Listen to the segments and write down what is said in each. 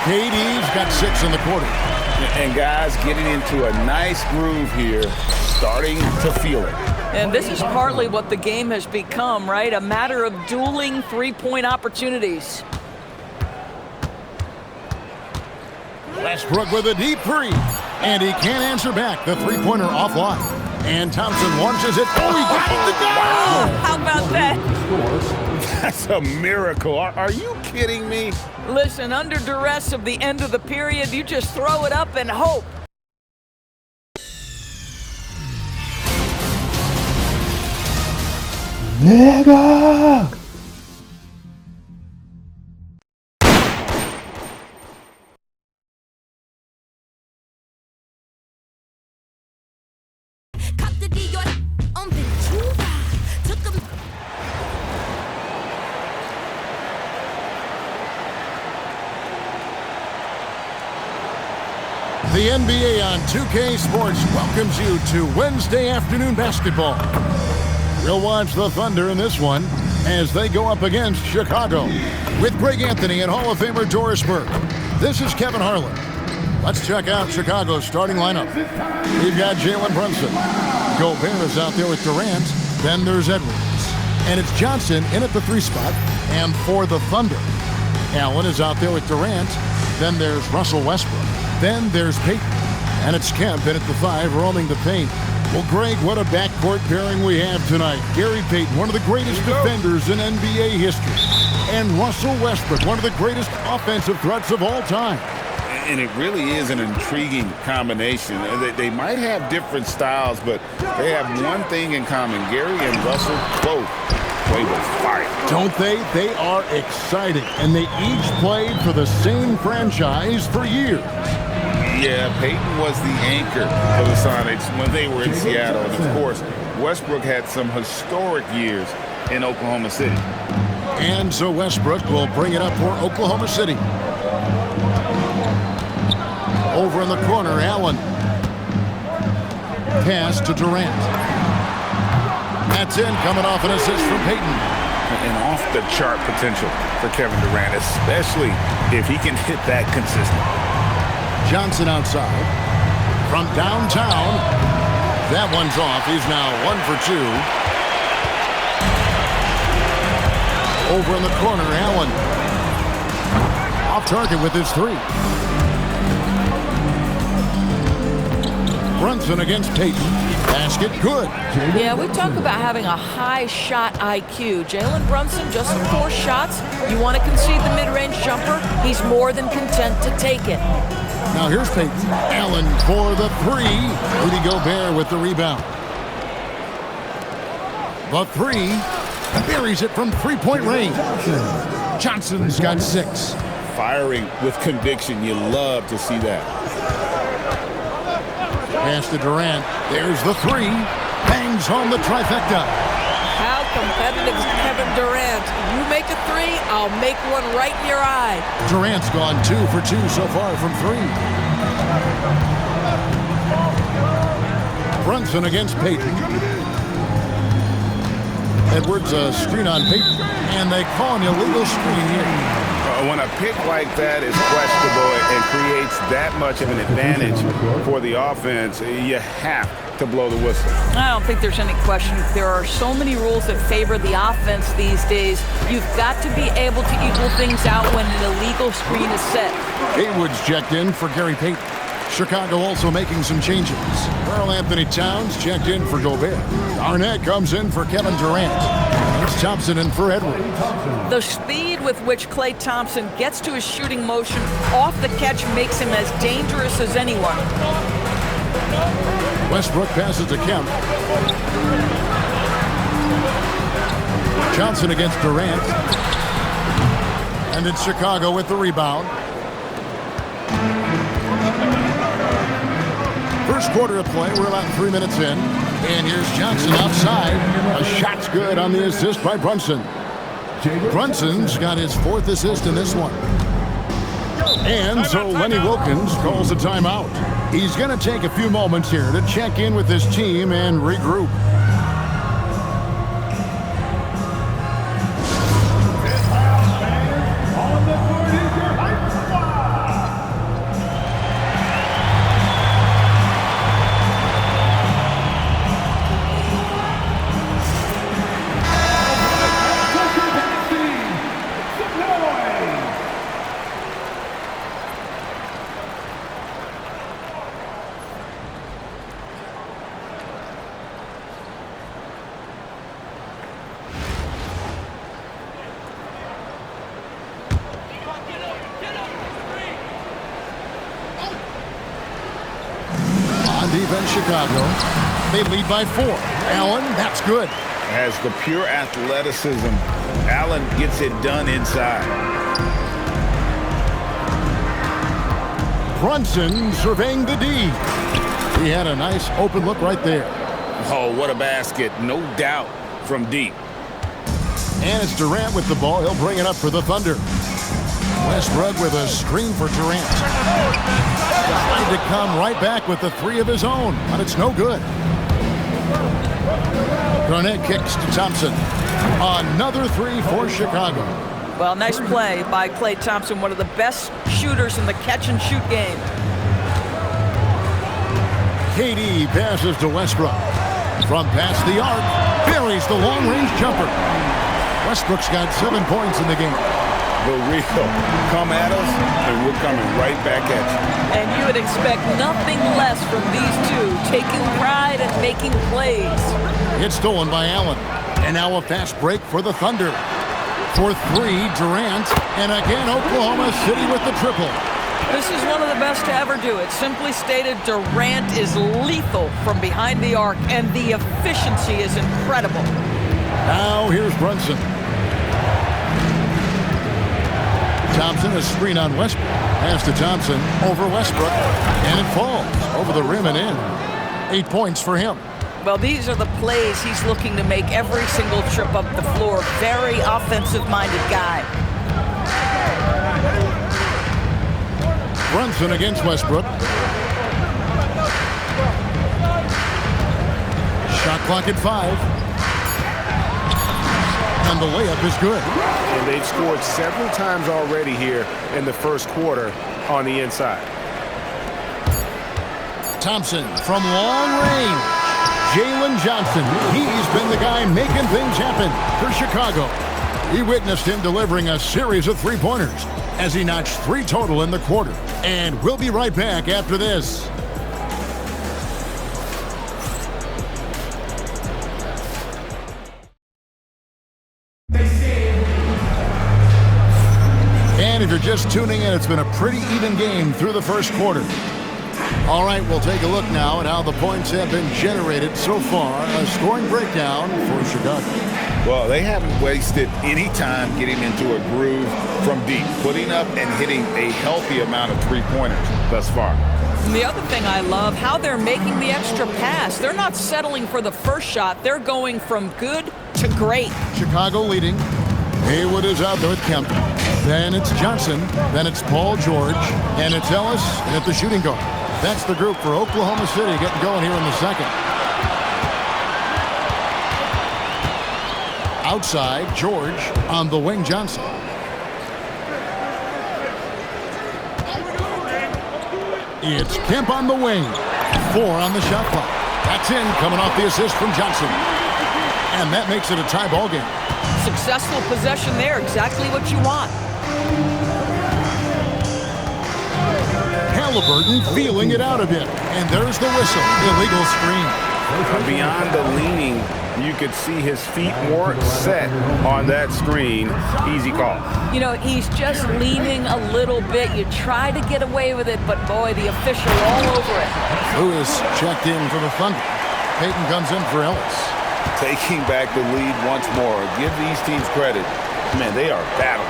KD's got 6 in the quarter. And guys getting into a nice groove here, starting to feel it. And this is partly what the game has become, right? A matter of dueling three-point opportunities. Westbrook with a deep three. And he can't answer back. The three-pointer offline. And Thompson launches it. Oh, he got it to go! Wow, how about that? That's a miracle. Are you kidding me? Listen, under duress of the end of the period, you just throw it up and hope. Nigga! The NBA on 2K Sports welcomes you to Wednesday afternoon basketball. We'll watch the Thunder in this one as they go up against Chicago with Greg Anthony and Hall of Famer Doris Burke. This is Kevin Harlan. Let's check out Chicago's starting lineup. We've got Jalen Brunson. Gobert is out there with Durant. Then there's Edwards. And it's Johnson in at the 3 spot. And for the Thunder, Allen is out there with Durant. Then there's Russell Westbrook. Then there's Payton. And it's Kemp in at the 5, roaming the paint. Well, Greg, what a backcourt pairing we have tonight. Gary Payton, one of the greatest defenders in NBA history. And Russell Westbrook, one of the greatest offensive threats of all time. And it really is an intriguing combination. They might have different styles, but they have one thing in common. Gary and Russell both play with fire. Don't they? They are exciting. And they each played for the same franchise for years. Yeah, Payton was the anchor for the Sonics when they were in Seattle. And of course, Westbrook had some historic years in Oklahoma City. And so Westbrook will bring it up for Oklahoma City. Over in the corner, Allen. Pass to Durant. That's in, coming off an assist from Payton. And off-the-chart potential for Kevin Durant, especially if he can hit that consistently. Johnson outside. From downtown. That one's off. He's now 1 for 2. Over in the corner, Allen. Off target with his 3. Brunson against Payton. Basket good. Yeah, we talk about having a high shot IQ. Jalen Brunson, just 4 shots. You want to concede the mid-range jumper, he's more than content to take it. Now here's Payton. Allen for the 3. Rudy Gobert with the rebound. The 3. Buries it from 3-point range. Johnson's got 6. Firing with conviction. You love to see that. Pass to Durant. There's the 3. Bangs home the trifecta. How competitive is Kevin Durant? You make a 3, I'll make one right in your eye. Durant's gone 2 for 2 so far from 3. Brunson against Payton. Edwards a screen on Payton. And they call an illegal screen here. When a pick like that is questionable and creates that much of an advantage for the offense, you have to blow the whistle. I don't think there's any question. There are so many rules that favor the offense these days. You've got to be able to equal things out when an illegal screen is set. Haywood's checked in for Gary Payton. Chicago also making some changes. Karl Anthony Towns checked in for Gobert. Arnett comes in for Kevin Durant. It's Thompson in for Edwards. The speed with which Klay Thompson gets to his shooting motion off the catch makes him as dangerous as anyone. Westbrook passes to Kemp. Johnson against Durant. And it's Chicago with the rebound. First quarter of play, we're about 3 minutes in. And here's Johnson outside. A shot's good on the assist by Brunson. Brunson's got his 4th assist in this one. And so Lenny Wilkins calls a timeout. He's going to take a few moments here to check in with his team and regroup. defense Chicago. They lead by 4. Allen, that's good. Has the pure athleticism. Allen gets it done inside. Brunson surveying the D. He had a nice open look right there. Oh, what a basket. No doubt from deep. And it's Durant with the ball. He'll bring it up for the Thunder. Westbrook with a screen for Durant. Trying to come right back with the 3 of his own, but it's no good. Garnett kicks to Thompson. Another 3 for Chicago. Well, nice play by Klay Thompson, one of the best shooters in the catch-and-shoot game. KD passes to Westbrook. From past the arc, buries the long-range jumper. Westbrook's got 7 points in the game. The real come at us, and we're coming right back at you. And you would expect nothing less from these two, taking pride and making plays. It's stolen by Allen. And now a fast break for the Thunder. For 3, Durant. And again, Oklahoma City with the triple. This is one of the best to ever do it. Simply stated, Durant is lethal from behind the arc, and the efficiency is incredible. Now here's Brunson. Thompson, a screen on Westbrook. Pass to Thompson over Westbrook. And it falls over the rim and in. 8 points for him. Well, these are the plays he's looking to make every single trip up the floor. Very offensive-minded guy. Brunson against Westbrook. Shot clock at 5. And the layup is good. And they've scored several times already here in the first quarter on the inside. Thompson from long range. Jalen Johnson. He's been the guy making things happen for Chicago. We witnessed him delivering a series of 3-pointers as he notched 3 total in the quarter. And we'll be right back after this. And if you're just tuning in, it's been a pretty even game through the first quarter. All right, we'll take a look now at how the points have been generated so far. A scoring breakdown for Chicago. Well, they haven't wasted any time getting into a groove from deep, putting up and hitting a healthy amount of 3-pointers thus far. And the other thing I love, how they're making the extra pass. They're not settling for the first shot. They're going from good to great. Chicago leading. Haywood is out there with Kemp. Then it's Johnson. Then it's Paul George. And it's Ellis at the shooting guard. That's the group for Oklahoma City getting going here in the second. Outside, George on the wing, Johnson. It's Kemp on the wing. 4 on the shot clock. That's in, coming off the assist from Johnson. And that makes it a tie ball game. Successful possession there, exactly what you want. Halliburton feeling it out a bit. And there's the whistle. Illegal screen. Beyond the leaning, you could see his feet more set on that screen. Easy call. You know, he's just leaning a little bit. You try to get away with it, but boy, the official all over it. Lewis checked in for the Thunder. Payton comes in for Ellis. Taking back the lead once more. Give these teams credit. Man, they are battling.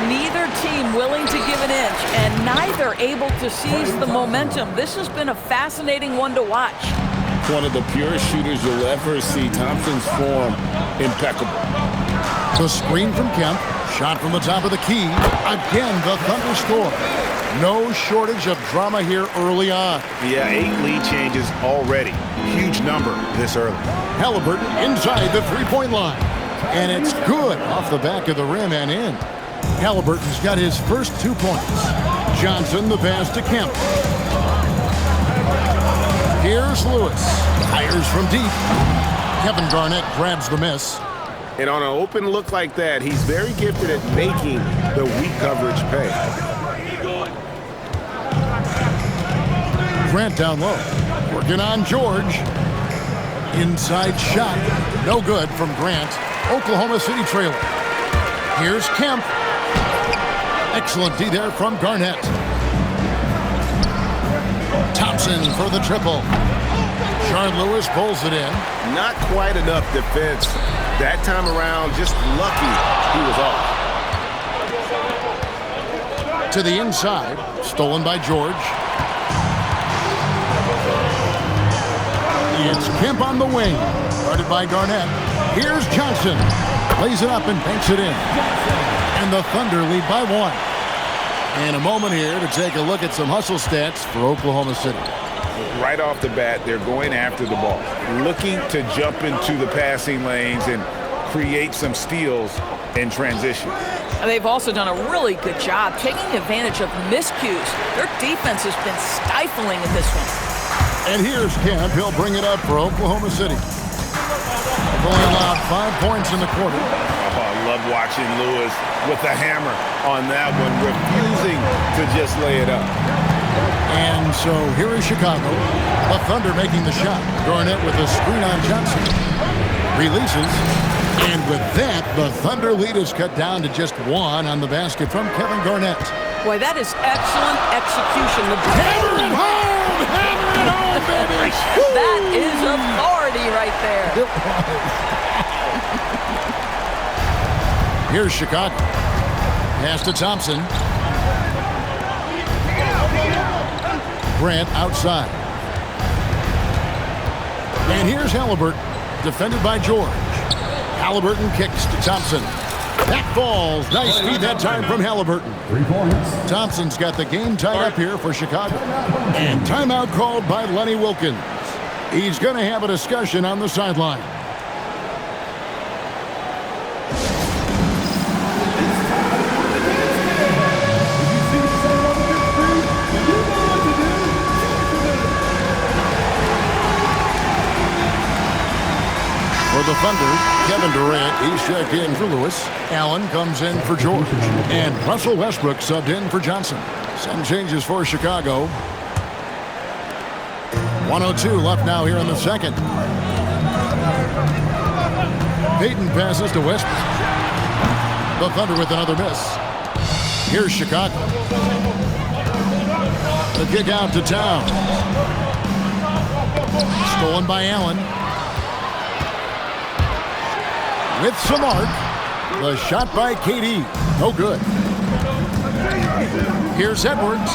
Neither team willing to give an inch, and neither able to seize the momentum. This has been a fascinating one to watch. One of the purest shooters you'll ever see. Thompson's form, impeccable. The screen from Kemp. Shot from the top of the key. Again, the Thunder score. No shortage of drama here early on. Yeah, 8 lead changes already. Huge number this early. Halliburton inside the three-point line. And it's good off the back of the rim and in. Halliburton's got his first 2 points. Johnson the pass to Kemp. Here's Lewis. Fires from deep. Kevin Garnett grabs the miss. And on an open look like that, he's very gifted at making the weak coverage pay. Grant down low. Working on George. Inside shot. No good from Grant. Oklahoma City trailer. Here's Kemp. Excellent D there from Garnett. Thompson for the triple. Sean Lewis pulls it in. Not quite enough defense. That time around, just lucky he was off. To the inside. Stolen by George. It's Kemp on the wing. Guarded by Garnett. Here's Johnson. Lays it up and banks it in. And the Thunder lead by 1. And a moment here to take a look at some hustle stats for Oklahoma City. Right off the bat, they're going after the ball, looking to jump into the passing lanes and create some steals in transition. They've also done a really good job taking advantage of miscues. Their defense has been stifling in this one. And here's Kemp. He'll bring it up for Oklahoma City. They've only allowed 5 points in the quarter. Oh, I love watching Lewis with the hammer on that one, refusing to just lay it up. And so here is Chicago. The Thunder making the shot. Garnett with a screen on Johnson. Releases. And with that, the Thunder lead is cut down to just 1 on the basket from Kevin Garnett. Boy, that is excellent execution. Hammer it home! Hammer it home, baby! That is authority right there. Here's Chicago. Pass to Thompson. Grant outside. And here's Halliburton, defended by George. Halliburton kicks to Thompson. That falls. Nice feed that time from Halliburton. 3 points. Thompson's got the game tied up here for Chicago. And timeout called by Lenny Wilkins. He's going to have a discussion on the sideline. For the Thunder, Kevin Durant, he's checked in for Lewis. Allen comes in for George. And Russell Westbrook subbed in for Johnson. Some changes for Chicago. 1:02 left now here in the second. Payton passes to Westbrook. The Thunder with another miss. Here's Chicago. The kick out to Towns. Stolen by Allen. With some arc. The shot by KD. No good. Here's Edwards.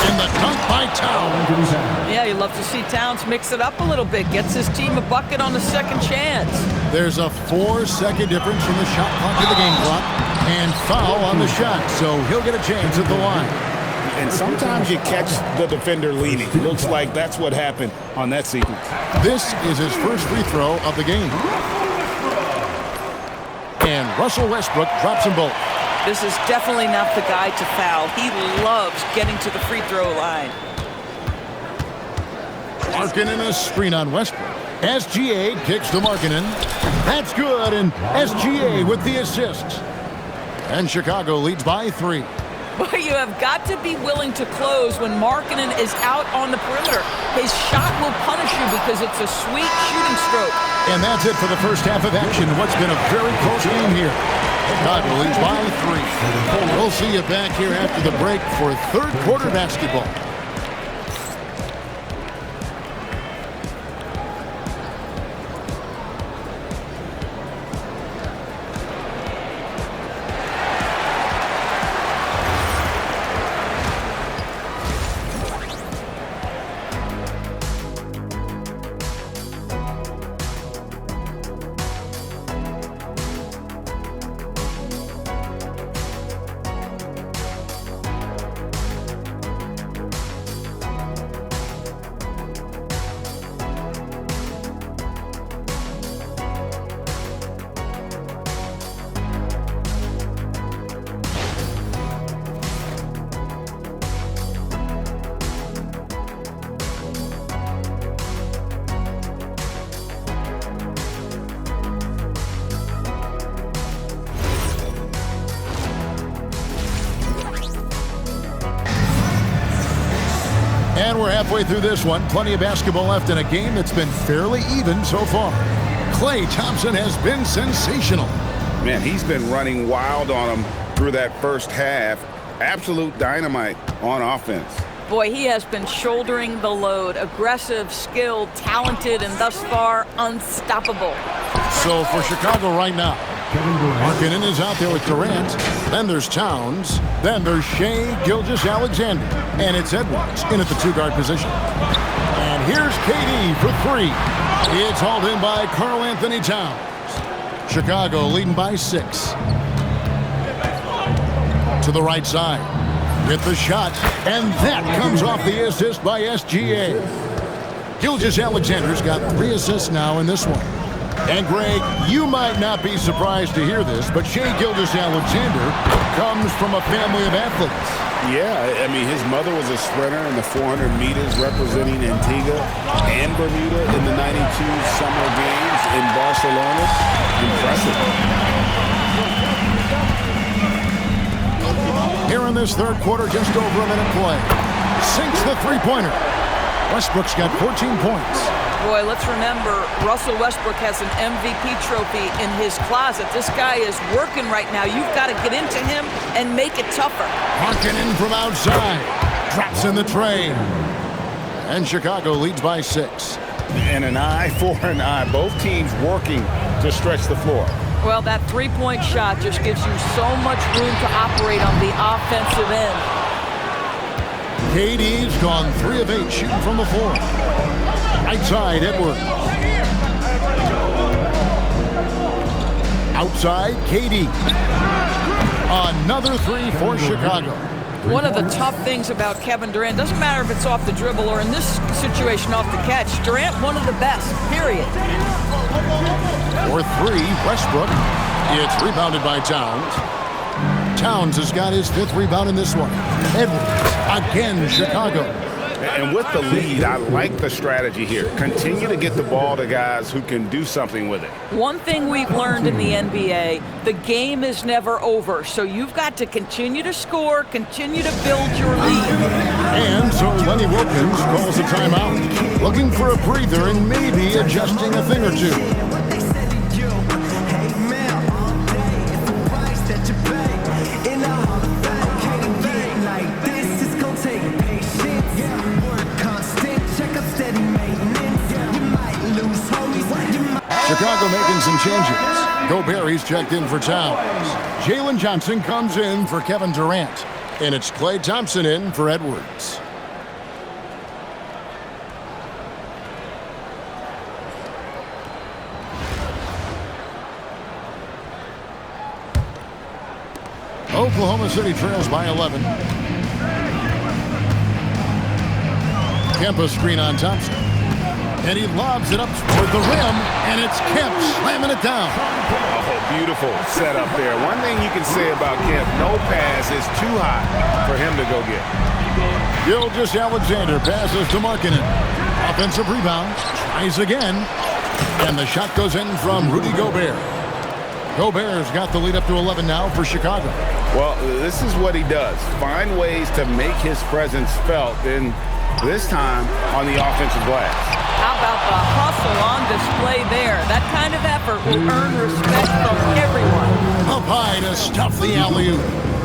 And the dunk by Towns. Yeah, you love to see Towns mix it up a little bit. Gets his team a bucket on the second chance. There's a 4-second difference from the shot clock to the game clock. And foul on the shot, so he'll get a chance at the line. And sometimes you catch the defender leading. Looks like that's what happened on that sequence. This is his first free throw of the game. And Russell Westbrook drops them both. This is definitely not the guy to foul. He loves getting to the free throw line. Markkanen a screen on Westbrook. SGA kicks to Markkanen. That's good, and SGA with the assist. And Chicago leads by 3. But you have got to be willing to close when Markkanen is out on the perimeter. His shot will punish you because it's a sweet shooting stroke. And that's it for the first half of action. What's been a very close game here. Chicago leads by 3. We'll see you back here after the break for third quarter basketball. And we're halfway through this one. Plenty of basketball left in a game that's been fairly even so far. Klay Thompson has been sensational. Man, he's been running wild on him through that first half. Absolute dynamite on offense. Boy, he has been shouldering the load. Aggressive, skilled, talented, and thus far unstoppable. So for Chicago right now, Markkanen is out there with Durant. Then there's Towns. Then there's Shai Gilgeous-Alexander. And it's Edwards in at the two-guard position. And here's KD for three. It's hauled in by Karl-Anthony Towns. Chicago leading by 6. To the right side with the shot, and that comes off the assist by SGA. Gilgeous-Alexander's got 3 assists now in this one. And Greg, you might not be surprised to hear this, but Shai Gilgeous-Alexander comes from a family of athletes. Yeah, I mean, his mother was a sprinter in the 400 meters representing Antigua and Bermuda in the 92 Summer Games in Barcelona. Impressive. Here in this third quarter, just over a minute play. Sinks the three-pointer. Westbrook's got 14 points. Boy, let's remember, Russell Westbrook has an MVP trophy in his closet. This guy is working right now. You've got to get into him and make it tougher. Markkanen from outside. Drops in the tray. And Chicago leads by 6. And an eye for an eye. Both teams working to stretch the floor. Well, that three-point shot just gives you so much room to operate on the offensive end. KD's gone 3 of 8 shooting from the floor. Right side, Edwards. Outside, KD. Another 3 for Chicago. One of the tough things about Kevin Durant, doesn't matter if it's off the dribble or in this situation off the catch, Durant one of the best, period. For 3, Westbrook. It's rebounded by Towns. Towns has got his 5th rebound in this one. Edwards, again, Chicago. And with the lead, I like the strategy here. Continue to get the ball to guys who can do something with it. One thing we've learned in the NBA, the game is never over. So you've got to continue to score, continue to build your lead. And so Lenny Wilkins calls a timeout, looking for a breather and maybe adjusting a thing or two. Chicago making some changes. Gobert, he's checked in for Towns. Jalen Johnson comes in for Kevin Durant. And it's Klay Thompson in for Edwards. Oklahoma City trails by 11. Kempa screen on Thompson. And he lobs it up toward the rim, and it's Kemp slamming it down. Oh, beautiful setup there. One thing you can say about Kemp, no pass is too high for him to go get. Gilgeous-Alexander passes to Markkanen. Offensive rebound, tries again, and the shot goes in from Rudy Gobert. Gobert's got the lead up to 11 now for Chicago. Well, this is what he does. Find ways to make his presence felt, and this time on the offensive glass. How about the hustle on display there? That kind of effort will earn respect from everyone. Up high to stuff the alley-oop.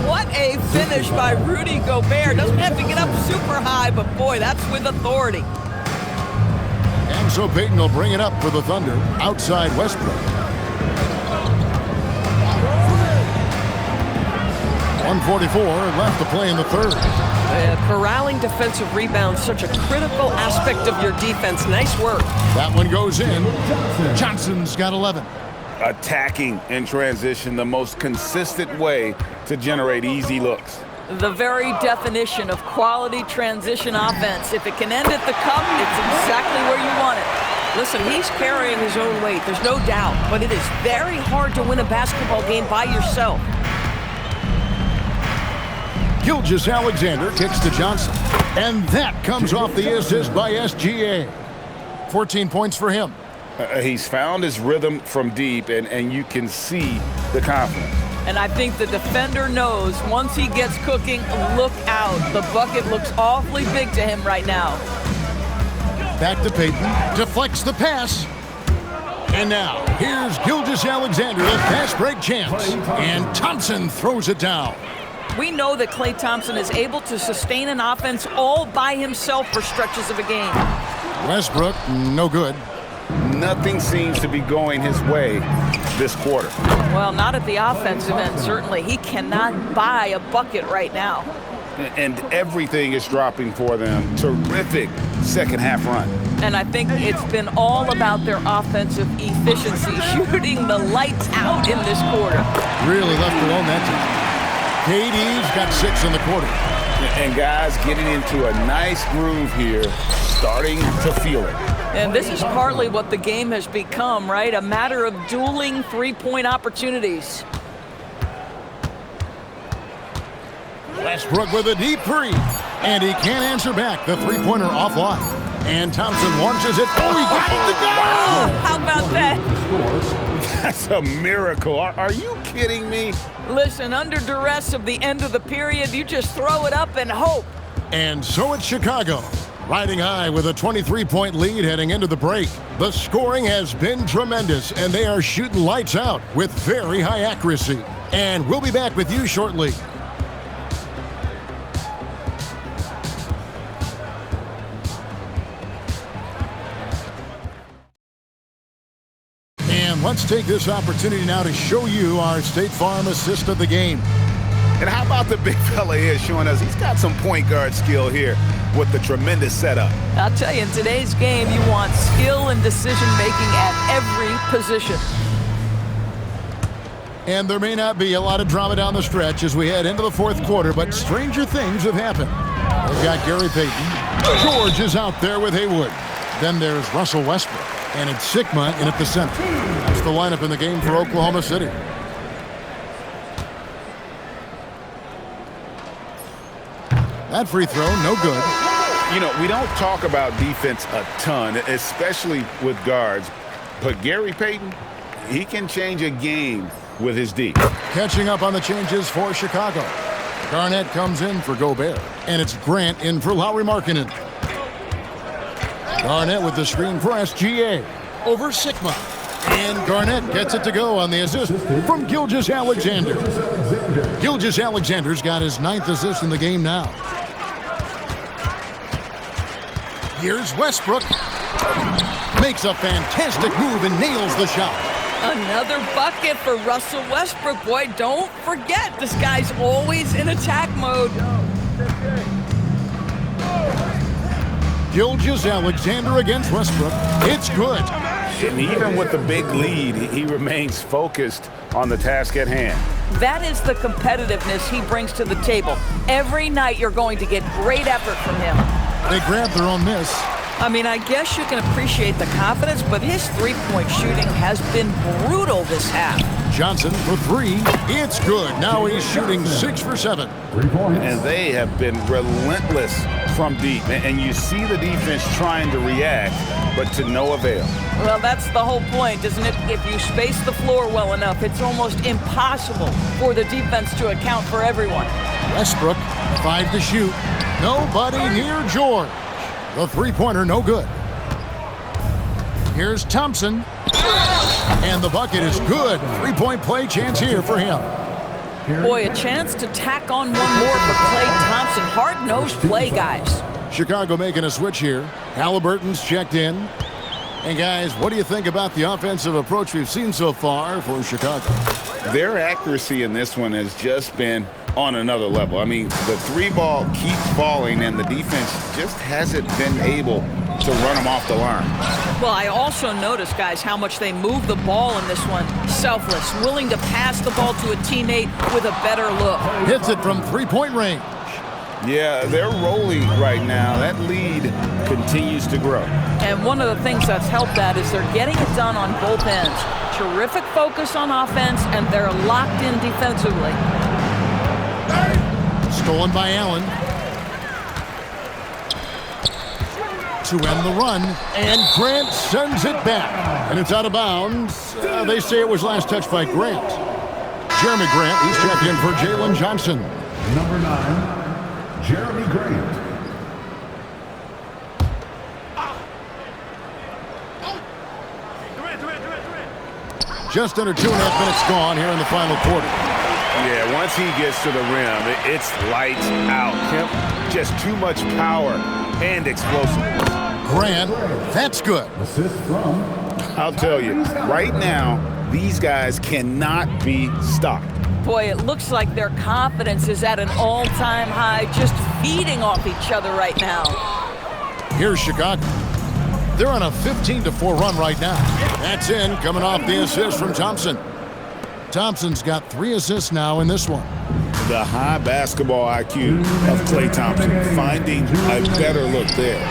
What a finish by Rudy Gobert. Doesn't have to get up super high, but boy, that's with authority. And so Payton will bring it up for the Thunder outside Westbrook. 1:44 left to play in the third. Corralling defensive rebounds, such a critical aspect of your defense. Nice work. That one goes in. Johnson's got 11. Attacking in transition, the most consistent way to generate easy looks. The very definition of quality transition offense. If it can end at the cup, it's exactly where you want it. Listen, he's carrying his own weight, there's no doubt, but it is very hard to win a basketball game by yourself. Gilgeous-Alexander kicks to Johnson. And that comes off the assist by SGA. 14 points for him. He's found his rhythm from deep, and you can see the confidence. And I think the defender knows once he gets cooking, look out. The bucket looks awfully big to him right now. Back to Payton. Deflects the pass. And now, here's Gilgeous-Alexander, the fast break chance. And Thompson throws it down. We know that Klay Thompson is able to sustain an offense all by himself for stretches of a game. Westbrook, no good. Nothing seems to be going his way this quarter. Well, not at the offensive end, certainly. He cannot buy a bucket right now. And everything is dropping for them. Terrific second half run. And I think it's been all about their offensive efficiency, shooting the lights out in this quarter. Really left alone that time. KD's got 6 in the quarter. And guys getting into a nice groove here, starting to feel it. And this is partly what the game has become, right? A matter of dueling three-point opportunities. Westbrook with a deep three. And he can't answer back. The three-pointer offline. And Thompson launches it. Oh, he got it to go! How about that? That's a miracle. Are you kidding me? Listen, under duress of the end of the period, you just throw it up and hope. And so it's Chicago, riding high with a 23-point lead heading into the break. The scoring has been tremendous, and they are shooting lights out with very high accuracy. And we'll be back with you shortly. Let's take this opportunity now to show you our State Farm assist of the game. And how about the big fella here showing us he's got some point guard skill here with the tremendous setup. I'll tell you, in today's game, you want skill and decision-making at every position. And there may not be a lot of drama down the stretch as we head into the fourth quarter, but stranger things have happened. They've got Gary Payton. George is out there with Haywood. Then there's Russell Westbrook. And it's Sigma in at the center. That's the lineup in the game for Oklahoma City. That free throw, no good. You know, we don't talk about defense a ton, especially with guards. But Gary Payton, he can change a game with his D. Catching up on the changes for Chicago. Garnett comes in for Gobert. And it's Grant in for Lauri Markkanen. Garnett with the screen for SGA over Sigma. And Garnett gets it to go on the assist from Gilgeous-Alexander. Gilgeous-Alexander's got his 9th assist in the game now. Here's Westbrook. Makes a fantastic move and nails the shot. Another bucket for Russell Westbrook. Boy, don't forget, this guy's always in attack mode. Gilgeous-Alexander against Westbrook. It's good. And even with the big lead, he remains focused on the task at hand. That is the competitiveness he brings to the table. Every night you're going to get great effort from him. They grab their own miss. I mean, I guess you can appreciate the confidence, but his three-point shooting has been brutal this half. Johnson for 3. It's good. Now he's shooting 6 for 7. And they have been relentless from deep. And you see the defense trying to react, but to no avail. Well, that's the whole point, isn't it? If you space the floor well enough, it's almost impossible for the defense to account for everyone. Westbrook, 5 to shoot. Nobody near George. The three-pointer, no good. Here's Thompson. And the bucket is good. Three-point play chance here for him. Boy, a chance to tack on one more for Klay Thompson. Hard-nosed play, guys. Chicago making a switch here. Halliburton's checked in. And guys, what do you think about the offensive approach we've seen so far for Chicago? Their accuracy in this one has just been on another level. I mean, the three ball keeps falling, and the defense just hasn't been able to run them off the line. Well, I also noticed, guys, how much they move the ball in this one. Selfless, willing to pass the ball to a teammate with a better look. Hits it from three-point range. Yeah, they're rolling right now. That lead continues to grow. And one of the things that's helped that is they're getting it done on both ends. Terrific focus on offense, and they're locked in defensively. Stolen by Allen. To end the run, and Grant sends it back. And it's out of bounds. They say it was last touched by Grant. Jeremy Grant, he's checked in for Jalen Johnson. Number 9, Jeremy Grant. Just under 2.5 minutes gone here in the final quarter. Yeah, once he gets to the rim, it's lights out. Kemp, just too much power and explosiveness. Grant, that's good. Assist from I'll tell you, right now, these guys cannot be stopped. Boy, it looks like their confidence is at an all-time high, just feeding off each other right now. Here's Chicago. They're on a 15-4 run right now. That's in, coming off the assist from Thompson. Thompson's got 3 assists now in this one. The high basketball IQ of Klay Thompson, finding a better look there.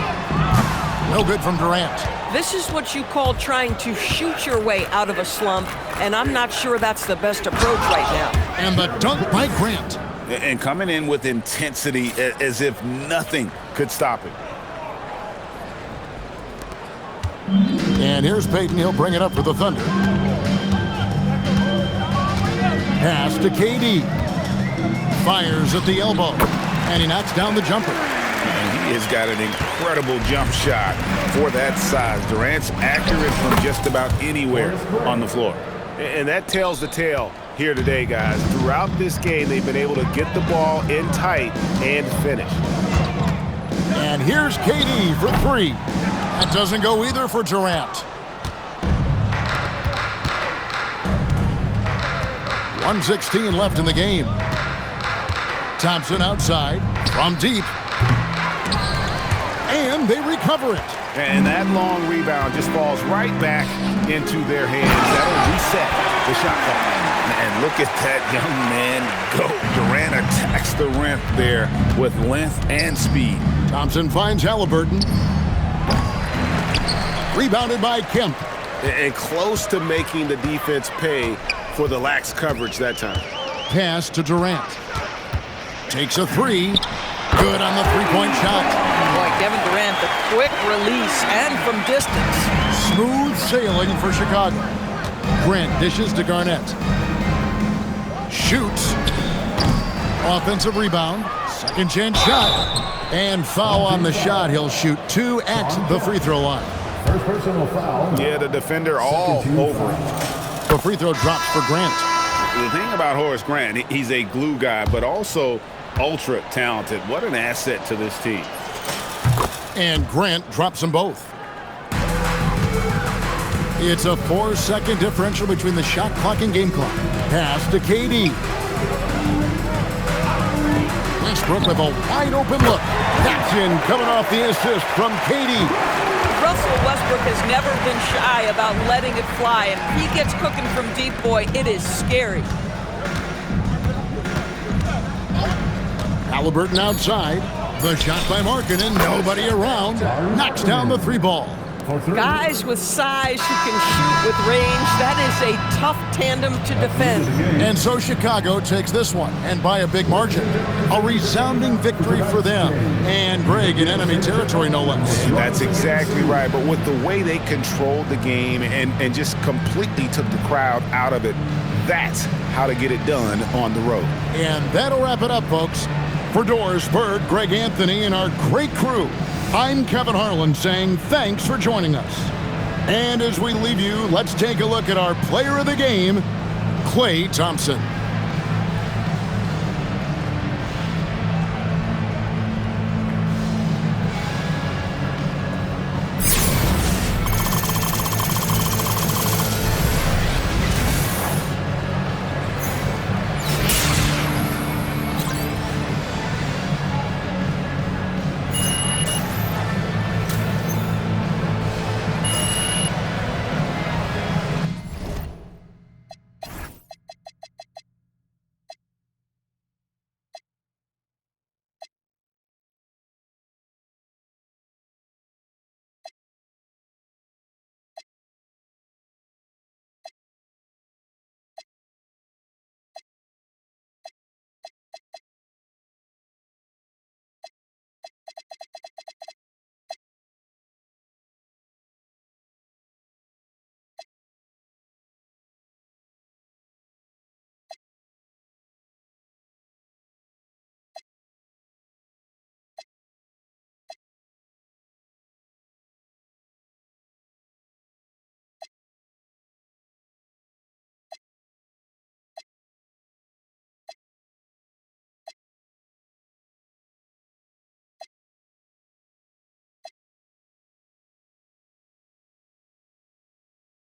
No good from Durant. This is what you call trying to shoot your way out of a slump, and I'm not sure that's the best approach right now. And the dunk by Grant. And coming in with intensity as if nothing could stop him. And here's Payton. He'll bring it up for the Thunder. Pass to KD. Fires at the elbow. And he knocks down the jumper. And he has got an incredible jump shot for that size. Durant's accurate from just about anywhere on the floor. And that tells the tale here today, guys. Throughout this game, they've been able to get the ball in tight and finish. And here's KD for 3. That doesn't go either for Durant. 1:16 left in the game. Thompson outside from deep. And they recover it. And that long rebound just falls right back into their hands. That'll reset the shot clock. And look at that young man go. Durant attacks the rim there with length and speed. Thompson finds Halliburton. Rebounded by Kemp. And close to making the defense pay for the lax coverage that time. Pass to Durant. Takes a 3. Good on the three-point shot. Boy, Kevin Durant, the quick release and from distance. Smooth sailing for Chicago. Grant dishes to Garnett. Shoots. Offensive rebound. Second chance shot. And foul on the shot. He'll shoot 2 at the free throw line. first personal foul. Yeah, the defender all over it. The free throw drops for Grant. The thing about Horace Grant, he's a glue guy, but also ultra talented. What an asset to this team. And Grant drops them both. It's a 4-second differential between the shot clock and game clock. Pass to KD. Westbrook with a wide open look. That's in, coming off the assist from KD. Russell Westbrook has never been shy about letting it fly, and if he gets cooking from deep, boy, it is scary. Halliburton outside. The shot by Markkanen, nobody around. Knocks down the 3 ball. Guys with size who can shoot with range, that is a tough tandem to defend. And so Chicago takes this one, and by a big margin. A resounding victory for them. And Greg in enemy territory, no less. That's exactly right. But with the way they controlled the game and just completely took the crowd out of it, that's how to get it done on the road. And that'll wrap it up, folks. For Doris Bird, Greg Anthony, and our great crew, I'm Kevin Harlan saying thanks for joining us. And as we leave you, let's take a look at our player of the game, Klay Thompson.